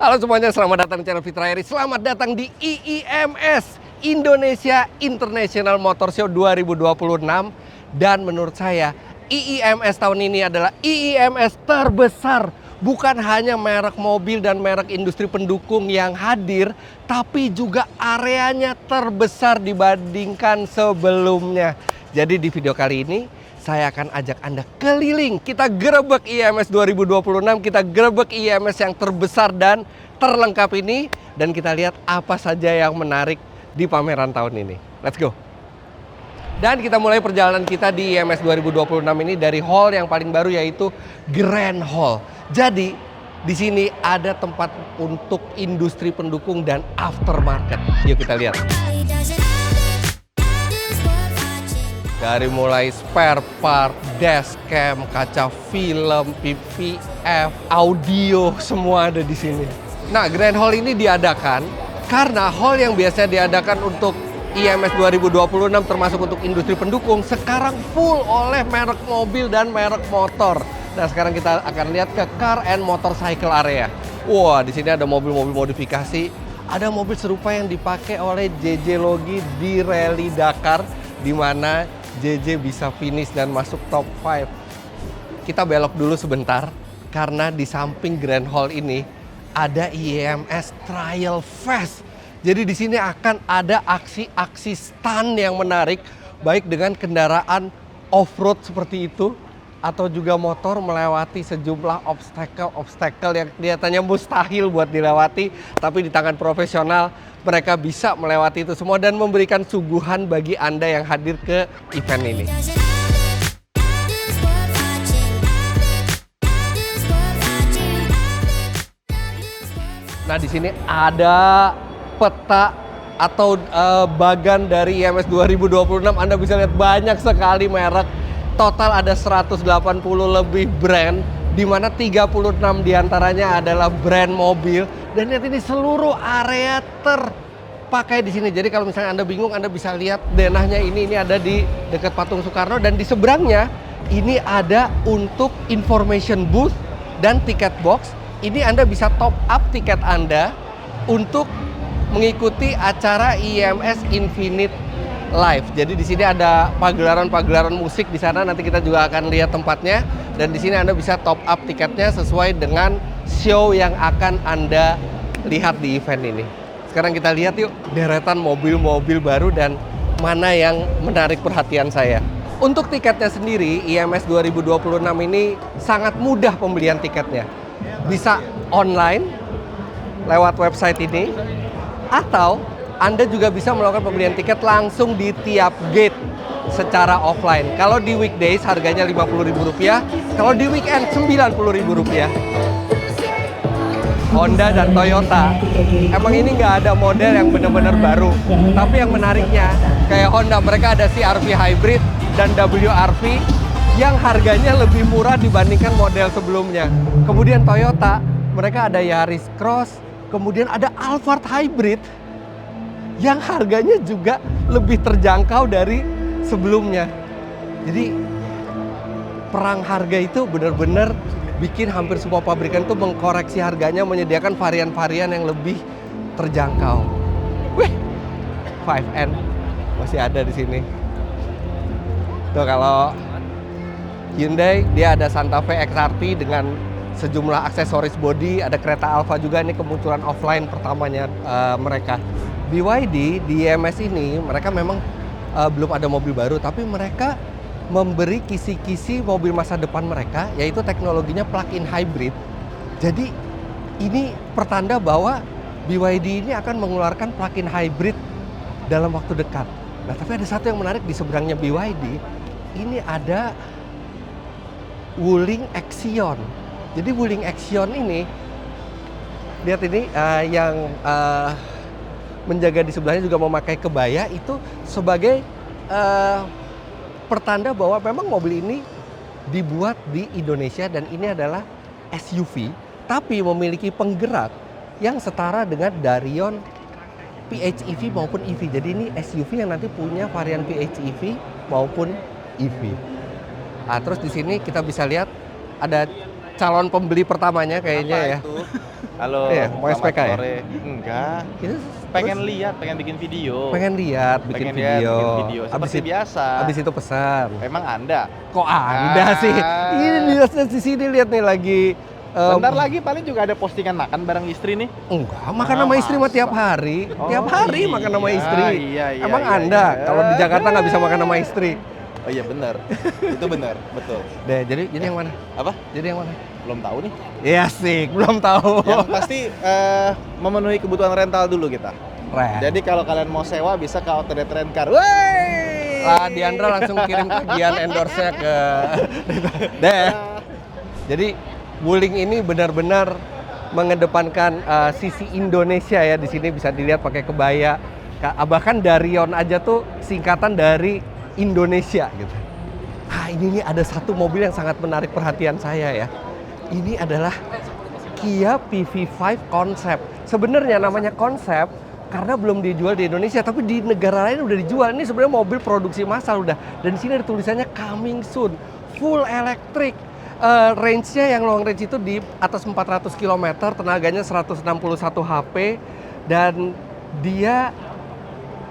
Halo semuanya, selamat datang di channel Fitra Eri. Selamat datang di IIMS, Indonesia International Motor Show 2026. Dan menurut saya, IIMS tahun ini adalah IIMS terbesar. Bukan hanya merek mobil dan merek industri pendukung yang hadir, tapi juga areanya terbesar dibandingkan sebelumnya. Jadi di video kali ini, saya akan ajak Anda keliling. Kita gerebek IIMS 2026, kita gerebek IIMS yang terbesar dan terlengkap ini. Dan kita lihat apa saja yang menarik di pameran tahun ini. Let's go! Dan kita mulai perjalanan kita di IIMS 2026 ini dari hall yang paling baru, yaitu Grand Hall. Jadi, di sini ada tempat untuk industri pendukung dan aftermarket. Yuk kita lihat. Dari mulai spare part, dashcam, kaca film, PVF, audio, semua ada di sini. Nah, Grand Hall ini diadakan karena hall yang biasa diadakan untuk IIMS 2026 termasuk untuk industri pendukung sekarang full oleh merek mobil dan merek motor. Nah, sekarang kita akan lihat ke car and motorcycle area. Wah, di sini ada mobil-mobil modifikasi, ada mobil serupa yang dipakai oleh JJ Logi di Rally Dakar, di mana JJ bisa finish dan masuk top 5. Kita belok dulu sebentar, karena di samping Grand Hall ini ada IIMS Trial Fest. Jadi di sini akan ada aksi-aksi stunt yang menarik, baik dengan kendaraan off-road seperti itu, atau juga motor melewati sejumlah obstacle yang kelihatannya mustahil buat dilewati, tapi di tangan profesional mereka bisa melewati itu semua dan memberikan suguhan bagi Anda yang hadir ke event ini. Nah, di sini ada peta atau bagan dari IIMS 2026. Anda bisa lihat banyak sekali merek. Total ada 180 lebih brand, di mana 36 diantaranya adalah brand mobil. Dan lihat ini, seluruh area terpakai di sini. Jadi kalau misalnya Anda bingung, Anda bisa lihat denahnya ini ada di dekat patung Soekarno, dan di seberangnya ini ada untuk information booth dan tiket box. Ini Anda bisa top up tiket Anda untuk mengikuti acara IIMS Infinite Live. Jadi di sini ada pagelaran-pagelaran musik di sana. Nanti kita juga akan lihat tempatnya. Dan di sini Anda bisa top up tiketnya sesuai dengan show yang akan Anda lihat di event ini. Sekarang kita lihat yuk deretan mobil-mobil baru dan mana yang menarik perhatian saya. Untuk tiketnya sendiri, IIMS 2026 ini sangat mudah pembelian tiketnya. Bisa online lewat website ini, atau Anda juga bisa melakukan pembelian tiket langsung di tiap gate secara offline. Kalau di weekdays harganya Rp50.000, kalau di weekend Rp90.000. Honda dan Toyota, emang ini nggak ada model yang benar-benar baru. Tapi yang menariknya, kayak Honda, mereka ada CR-V Hybrid dan WR-V yang harganya lebih murah dibandingkan model sebelumnya. Kemudian Toyota, mereka ada Yaris Cross, kemudian ada Alphard Hybrid yang harganya juga lebih terjangkau dari sebelumnya. Jadi perang harga itu benar-benar bikin hampir semua pabrikan tuh mengkoreksi harganya, menyediakan varian-varian yang lebih terjangkau. Wih, 5N masih ada di sini. Tuh, kalau Hyundai dia ada Santa Fe XRT dengan sejumlah aksesoris body, ada kereta Alfa juga, ini kemunculan offline pertamanya mereka. BYD di IIMS ini mereka memang belum ada mobil baru, tapi mereka memberi kisi-kisi mobil masa depan mereka, yaitu teknologinya plug-in hybrid. Jadi ini pertanda bahwa BYD ini akan mengeluarkan plug-in hybrid dalam waktu dekat. Nah, tapi ada satu yang menarik di seberangnya BYD, ini ada Wuling Axion. Jadi Wuling Axion ini, lihat ini yang menjaga di sebelahnya juga memakai kebaya, itu sebagai pertanda bahwa memang mobil ini dibuat di Indonesia dan ini adalah SUV, tapi memiliki penggerak yang setara dengan Darion PHEV maupun EV. Jadi ini SUV yang nanti punya varian PHEV maupun EV. Nah, terus di sini kita bisa lihat ada calon pembeli pertamanya kayaknya Apa ya. itu? Halo, Iya, mau selamat SPK ya? sore. Enggak, Itu pengen lihat, pengen bikin video. pengen lihat bikin Pengen lihat, video. bikin video. Seperti biasa. Habis itu pesan. Emang Anda? Kok Anda sih? Ini lihat di sini lihat nih lagi Bentar lagi paling juga ada postingan makan bareng istri nih. enggak, makan sama istri mah tiap hari. Oh, Tiap hari makan sama iya, istri. iya, Emang iya, Anda iya. kalau di Jakarta nggak bisa makan sama istri? Oh iya benar. Itu benar, betul. Deh, jadi yang mana? Apa? Jadi yang mana? Belum tahu nih. Iya sih, belum tahu. Yang pasti memenuhi kebutuhan rental dulu kita. Keren. Jadi kalau kalian mau sewa bisa ke Outlet Rent Car. Wey! Diandra langsung kirim tagihan endorse-nya ke Deh. Jadi Wuling ini benar-benar mengedepankan sisi Indonesia ya. Di sini bisa dilihat pakai kebaya. Bahkan Darion aja tuh singkatan dari Indonesia gitu. Ini nih ada satu mobil yang sangat menarik perhatian saya ya. Ini adalah Kia PV5 Concept. Sebenarnya namanya konsep karena belum dijual di Indonesia, tapi di negara lain udah dijual. Ini sebenarnya mobil produksi massal udah. Dan di sini ada tulisannya coming soon, full electric. Range-nya yang long range itu di atas 400 km, tenaganya 161 HP, dan dia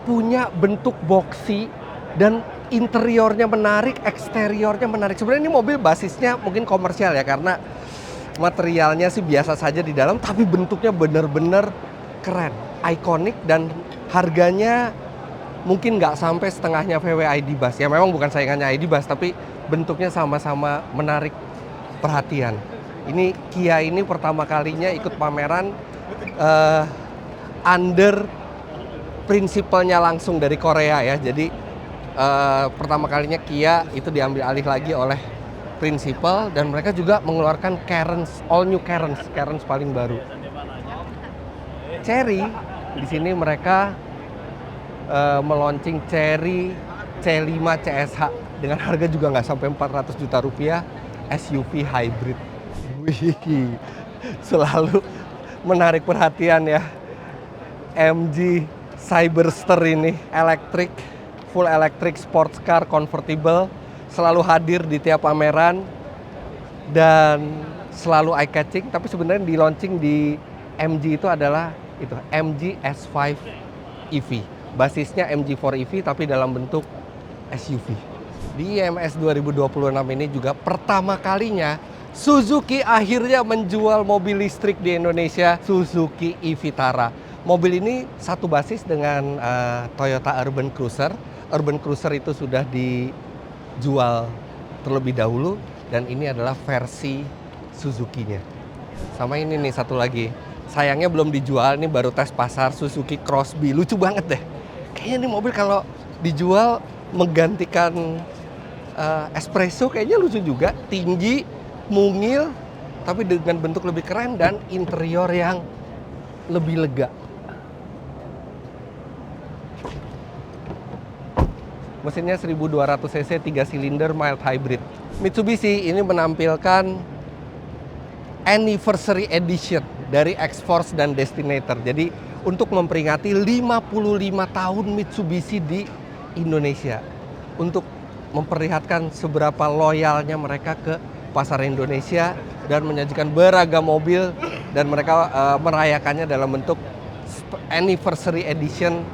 punya bentuk boxy dan interiornya menarik, eksteriornya menarik. Sebenarnya ini mobil basisnya mungkin komersial ya, karena materialnya sih biasa saja di dalam, tapi bentuknya benar-benar keren, ikonik, dan harganya mungkin nggak sampai setengahnya VW ID Buzz. Ya memang bukan saingannya ID Buzz, tapi bentuknya sama-sama menarik perhatian. Ini Kia ini pertama kalinya ikut pameran under prinsipalnya langsung dari Korea ya. Jadi pertama kalinya Kia itu diambil alih lagi oleh prinsipal, dan mereka juga mengeluarkan Carens, all new Carens paling baru. Chery di sini mereka meluncing Chery C5 CSH dengan harga juga nggak sampai 400 juta rupiah, SUV hybrid. Wih, selalu menarik perhatian ya. MG Cyberster ini elektrik, full electric sports car convertible, selalu hadir di tiap pameran dan selalu eye catching. Tapi sebenarnya di launching di MG itu adalah itu MG S5 EV. Basisnya MG4 EV tapi dalam bentuk SUV. Di IMS 2026 ini juga pertama kalinya Suzuki akhirnya menjual mobil listrik di Indonesia, Suzuki e-Vitara. Mobil ini satu basis dengan Toyota Urban Cruiser. Urban Cruiser itu sudah dijual terlebih dahulu, dan ini adalah versi Suzuki-nya. Sama ini nih satu lagi. Sayangnya belum dijual, ini baru tes pasar, Suzuki Crosby. Lucu banget deh. Kayaknya ini mobil kalau dijual menggantikan Espresso kayaknya lucu juga. Tinggi, mungil, tapi dengan bentuk lebih keren dan interior yang lebih lega. Mesinnya 1200 cc, 3 silinder, mild hybrid. Mitsubishi ini menampilkan Anniversary Edition dari X-Force dan Destinator. Jadi untuk memperingati 55 tahun Mitsubishi di Indonesia. Untuk memperlihatkan seberapa loyalnya mereka ke pasar Indonesia dan menyajikan beragam mobil, dan mereka merayakannya dalam bentuk Anniversary Edition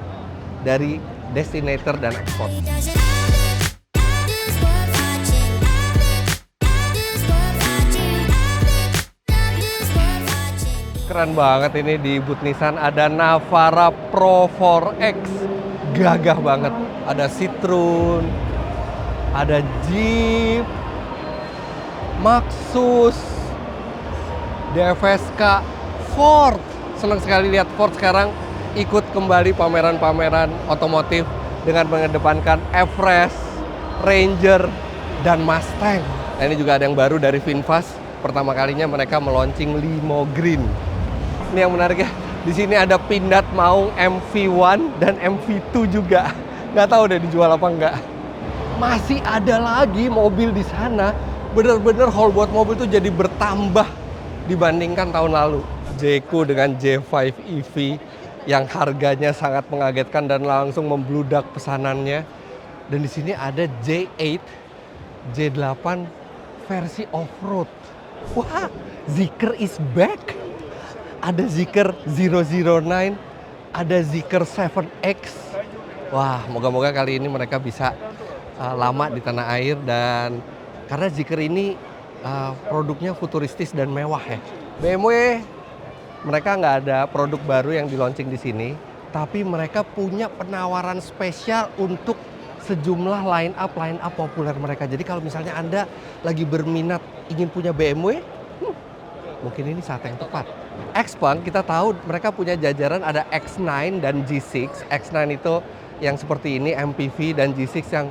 dari Destinator dan X-Force. Keren banget ini di booth Nissan, ada Navara Pro 4X, gagah banget. Ada Citroen, ada Jeep, Maxus, DFSK, Ford. Senang sekali lihat Ford sekarang ikut kembali pameran-pameran otomotif dengan mengedepankan Everest, Ranger, dan Mustang. Nah, ini juga ada yang baru dari VinFast. Pertama kalinya mereka meluncing Limo Green. Ini yang menarik ya. Di sini ada Pindad Maung MV1 dan MV2 juga. Nggak tahu deh dijual apa enggak. Masih ada lagi mobil di sana. Bener-bener haul buat mobil tuh jadi bertambah dibandingkan tahun lalu. Jeko dengan J5 EV yang harganya sangat mengagetkan dan langsung membludak pesanannya. Dan di sini ada J8, J8 versi off-road. Wah, Zeekr is back. Ada Zeekr 009, ada Zeekr 7X. Wah, moga-moga kali ini mereka bisa lama di tanah air, dan karena Zeekr ini produknya futuristis dan mewah ya. BMW mereka nggak ada produk baru yang di launching di sini, tapi mereka punya penawaran spesial untuk sejumlah line up populer mereka. Jadi kalau misalnya Anda lagi berminat ingin punya BMW, mungkin ini saat yang tepat. Xpeng kita tahu mereka punya jajaran ada X9 dan G6. X9 itu yang seperti ini MPV, dan G6 yang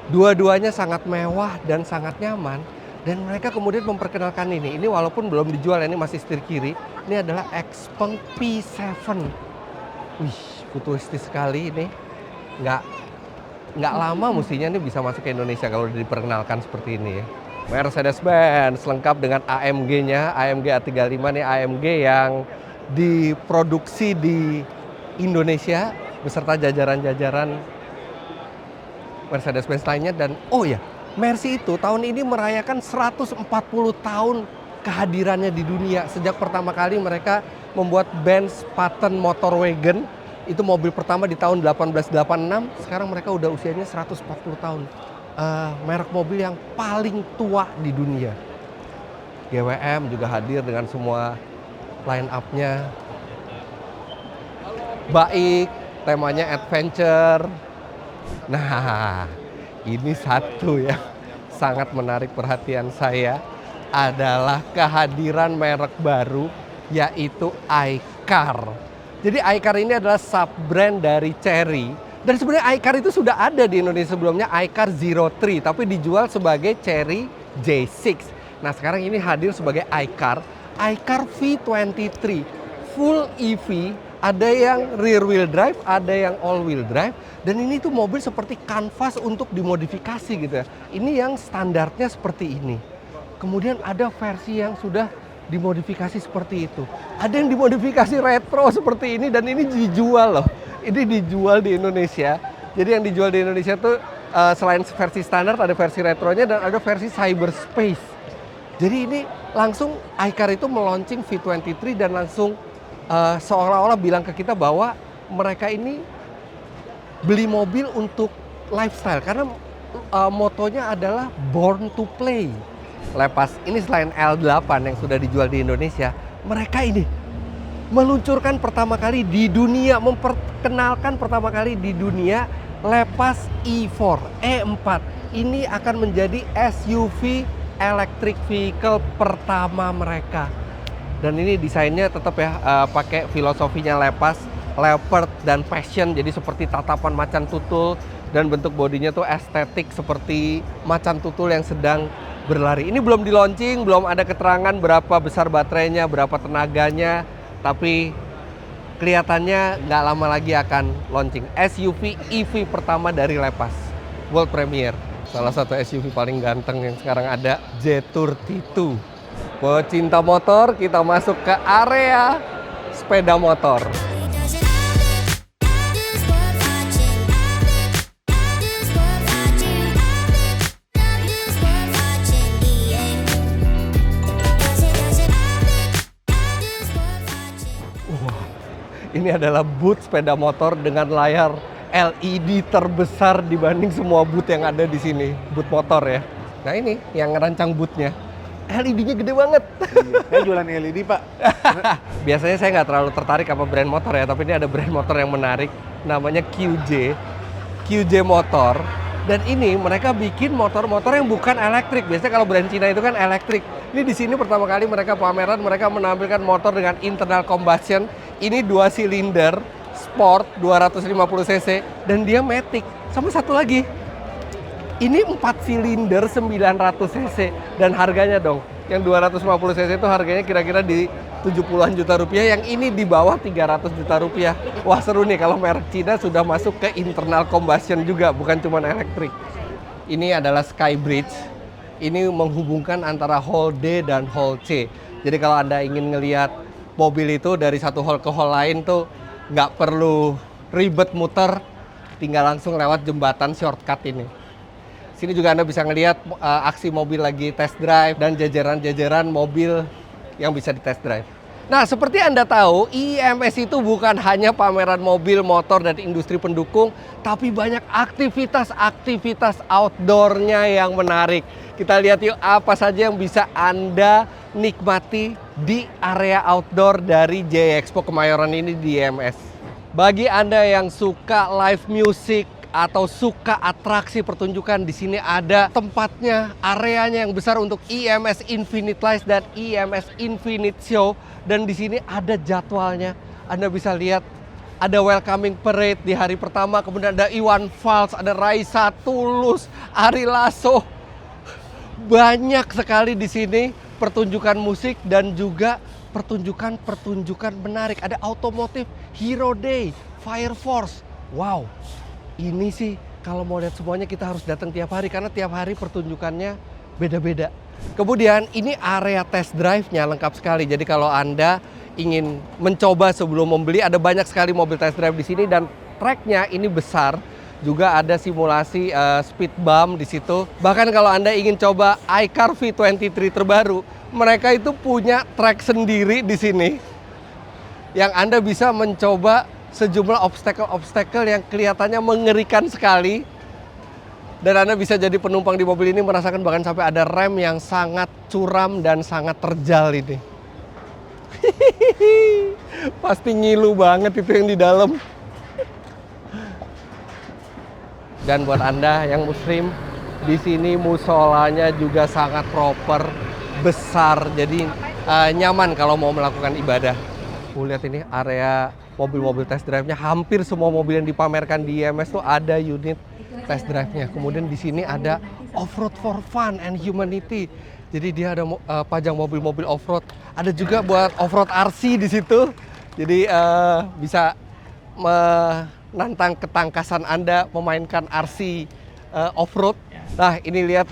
dua-duanya sangat mewah dan sangat nyaman. Dan mereka kemudian memperkenalkan ini. Ini walaupun belum dijual, ini masih setir kiri. Ini adalah Xpeng P7. Wih, futuristis sekali ini. Nggak lama mestinya ini bisa masuk ke Indonesia kalau diperkenalkan seperti ini ya. Mercedes-Benz lengkap dengan AMG-nya, AMG A35 nih, AMG yang diproduksi di Indonesia beserta jajaran-jajaran Mercedes-Benz lainnya. Dan oh ya, Mercy itu tahun ini merayakan 140 tahun kehadirannya di dunia. Sejak pertama kali mereka membuat Benz Patent Motor Wagon, itu mobil pertama di tahun 1886, sekarang mereka udah usianya 140 tahun. Merek mobil yang paling tua di dunia. GWM juga hadir dengan semua line up-nya. Baik, temanya adventure. Nah, ini satu yang sangat menarik perhatian saya adalah kehadiran merek baru, yaitu iCar. Jadi iCar ini adalah sub-brand dari Chery. Dan sebenarnya iCar itu sudah ada di Indonesia sebelumnya, iCar 03, tapi dijual sebagai Chery J6. Nah sekarang ini hadir sebagai iCar V23, full EV, ada yang rear wheel drive, ada yang all wheel drive. Dan ini tuh mobil seperti kanvas untuk dimodifikasi gitu ya. Ini yang standarnya seperti ini. Kemudian ada versi yang sudah dimodifikasi seperti itu. Ada yang dimodifikasi retro seperti ini, dan ini dijual loh. Ini dijual di Indonesia. Jadi yang dijual di Indonesia tuh selain versi standar ada versi retronya dan ada versi cyberspace. Jadi ini langsung iCar itu meluncing V23 dan langsung seolah-olah bilang ke kita bahwa mereka ini beli mobil untuk lifestyle, karena motonya adalah born to play. Lepas ini selain L8 yang sudah dijual di Indonesia, mereka ini meluncurkan pertama kali di dunia, memperkenalkan pertama kali di dunia Lepas E4, E4. Ini akan menjadi SUV electric vehicle pertama mereka. Dan ini desainnya tetap ya pakai filosofinya Lepas, leopard dan passion, jadi seperti tatapan macan tutul, dan bentuk bodinya tuh estetik seperti macan tutul yang sedang berlari. Ini belum di launching, belum ada keterangan berapa besar baterainya, berapa tenaganya, tapi kelihatannya nggak lama lagi akan launching. SUV EV pertama dari Lepas, world premiere. Salah satu SUV paling ganteng yang sekarang ada, J32. Pecinta motor, kita masuk ke area sepeda motor. Ini adalah booth sepeda motor dengan layar LED terbesar dibanding semua booth yang ada di sini, booth motor ya. Nah ini yang ngerancang boothnya, LED-nya gede banget. Saya jualan LED, Pak. Biasanya saya nggak terlalu tertarik sama brand motor ya, tapi ini ada brand motor yang menarik, namanya QJ Motor. Dan ini mereka bikin motor-motor yang bukan elektrik. Biasanya kalau brand Cina itu kan elektrik. Ini di sini pertama kali mereka pameran, mereka menampilkan motor dengan internal combustion. Ini 2 silinder sport 250 cc dan dia matic. Sama satu lagi, ini 4 silinder 900 cc dan harganya dong, yang 250 cc itu harganya kira-kira di 70-an juta rupiah, yang ini di bawah 300 juta rupiah. Wah seru nih kalau merek Cina sudah masuk ke internal combustion juga, bukan cuma elektrik. Ini adalah Skybridge. Ini menghubungkan antara hall D dan hall C. Jadi kalau Anda ingin ngelihat mobil itu dari satu hall ke hall lain tuh nggak perlu ribet muter, tinggal langsung lewat jembatan shortcut ini. Sini juga Anda bisa ngelihat aksi mobil lagi test drive dan jajaran-jajaran mobil yang bisa di test drive. Nah, seperti Anda tahu, IIMS itu bukan hanya pameran mobil, motor, dan industri pendukung, tapi banyak aktivitas-aktivitas outdoor-nya yang menarik. Kita lihat yuk apa saja yang bisa Anda nikmati di area outdoor dari Jaya Expo Kemayoran ini di IIMS. Bagi Anda yang suka live music atau suka atraksi pertunjukan, di sini ada tempatnya, areanya yang besar untuk IIMS Infinite Lights dan IIMS Infinite Show. Dan di sini ada jadwalnya. Anda bisa lihat ada welcoming parade di hari pertama, kemudian ada Iwan Fals, ada Raisa, Tulus, Ari Lasso. Banyak sekali di sini pertunjukan musik dan juga pertunjukan menarik. Ada otomotif, Hero Day, Fire Force. Wow. Ini sih kalau mau lihat semuanya kita harus datang tiap hari karena tiap hari pertunjukannya beda-beda. Kemudian ini area test drive-nya lengkap sekali. Jadi kalau Anda ingin mencoba sebelum membeli, ada banyak sekali mobil test drive di sini dan track-nya ini besar. Juga ada simulasi speed bump di situ. Bahkan kalau Anda ingin coba iCar V23 terbaru, mereka itu punya track sendiri di sini yang Anda bisa mencoba sejumlah obstacle yang kelihatannya mengerikan sekali. Dan Anda bisa jadi penumpang di mobil ini merasakan bahkan sampai ada rem yang sangat curam dan sangat terjal ini. Pasti ngilu banget itu yang di dalam. Dan buat Anda yang muslim, di sini musolanya juga sangat proper, besar, jadi nyaman kalau mau melakukan ibadah. Lihat ini area mobil-mobil test drive-nya, hampir semua mobil yang dipamerkan di IIMS tuh ada unit test drive-nya. Kemudian di sini ada off-road for fun and humanity. Jadi dia ada pajang mobil-mobil off-road. Ada juga buat off-road RC di situ. Jadi bisa menantang ketangkasan Anda memainkan RC off-road. Nah, ini lihat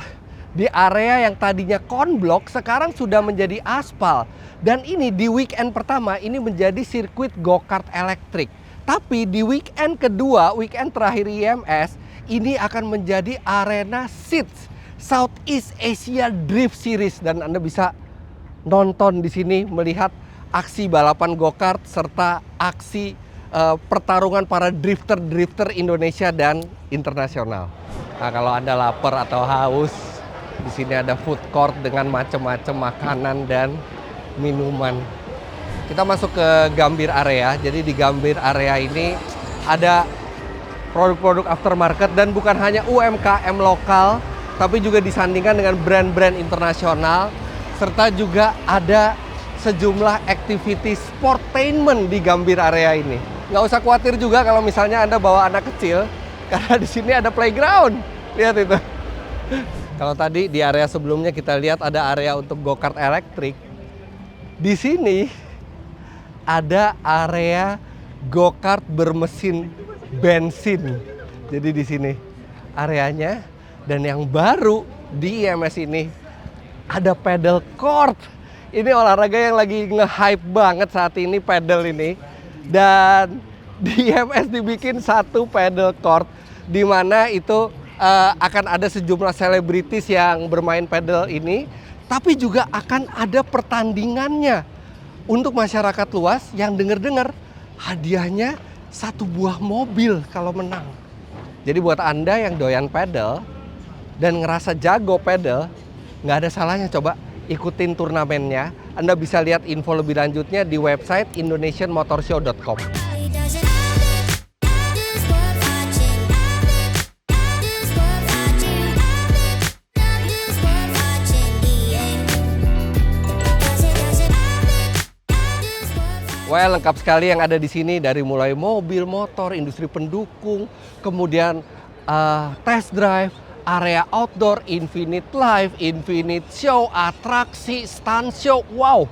di area yang tadinya konblok sekarang sudah menjadi aspal. Dan ini di weekend pertama ini menjadi sirkuit go-kart elektrik. Tapi di weekend kedua, weekend terakhir IIMS, ini akan menjadi arena SEATS, Southeast Asia Drift Series. Dan Anda bisa nonton di sini melihat aksi balapan go-kart serta aksi pertarungan para drifter Indonesia dan internasional. Nah, kalau Anda lapar atau haus, di sini ada food court dengan macam-macam makanan dan minuman. Kita masuk ke Gambir area. Jadi di Gambir area ini ada produk-produk aftermarket dan bukan hanya UMKM lokal, tapi juga disandingkan dengan brand-brand internasional, serta juga ada sejumlah activity sportainment di Gambir area ini. Nggak usah khawatir juga kalau misalnya Anda bawa anak kecil, karena di sini ada playground. Lihat itu. Kalau tadi di area sebelumnya kita lihat ada area untuk go-kart elektrik. Di sini ada area go-kart bermesin bensin. Jadi di sini areanya. Dan yang baru di IIMS ini ada pedal court. Ini olahraga yang lagi nge-hype banget saat ini, pedal ini. Dan di IIMS dibikin satu pedal court di mana itu akan ada sejumlah selebritis yang bermain pedal ini, tapi juga akan ada pertandingannya untuk masyarakat luas yang dengar-dengar hadiahnya satu buah mobil kalau menang. Jadi buat Anda yang doyan pedal dan ngerasa jago pedal, nggak ada salahnya coba ikutin turnamennya. Anda bisa lihat info lebih lanjutnya di website indonesianmotorshow.com. Well, lengkap sekali yang ada di sini, dari mulai mobil, motor, industri pendukung, kemudian test drive, area outdoor, Infinite Life, Infinite Show, atraksi, stunt show. Wow.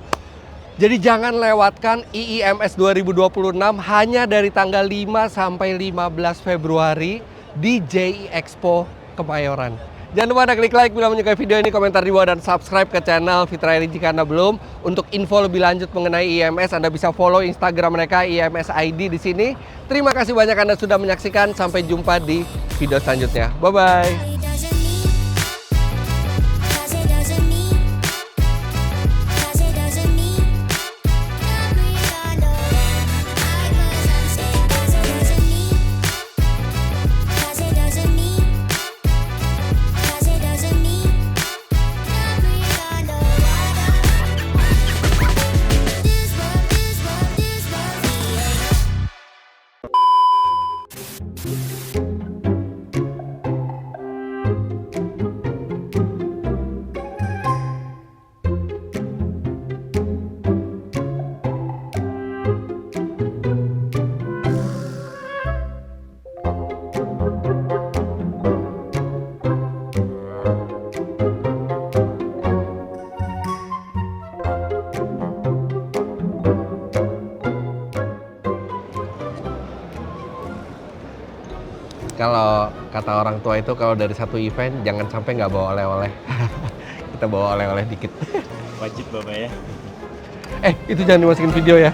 Jadi jangan lewatkan IIMS 2026 hanya dari tanggal 5 sampai 15 Februari di JI Expo Kemayoran. Jangan lupa Anda klik like bila menyukai video ini, komentar di bawah, dan subscribe ke channel Fitra Eri jika Anda belum. Untuk info lebih lanjut mengenai IIMS, Anda bisa follow Instagram mereka IIMS ID di sini. Terima kasih banyak Anda sudah menyaksikan. Sampai jumpa di video selanjutnya. Bye-bye. Kalau kata orang tua itu kalau dari satu event jangan sampai nggak bawa oleh-oleh. Kita bawa oleh-oleh dikit. Wajib Bapak ya. Itu jangan dimasukin video ya.